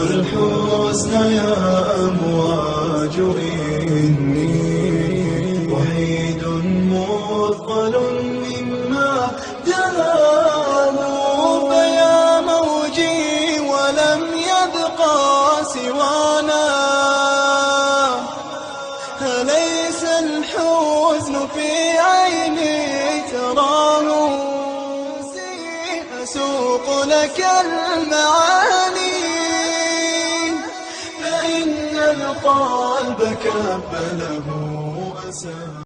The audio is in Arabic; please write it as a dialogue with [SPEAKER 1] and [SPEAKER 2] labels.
[SPEAKER 1] الحزن يا أمواج إني وحيد مثقل مما جهاه فيا موجي ولم يبقى سوانا أليس الحزن في عيني تراه أسوق لك المعاني فإن القلب كب له أسى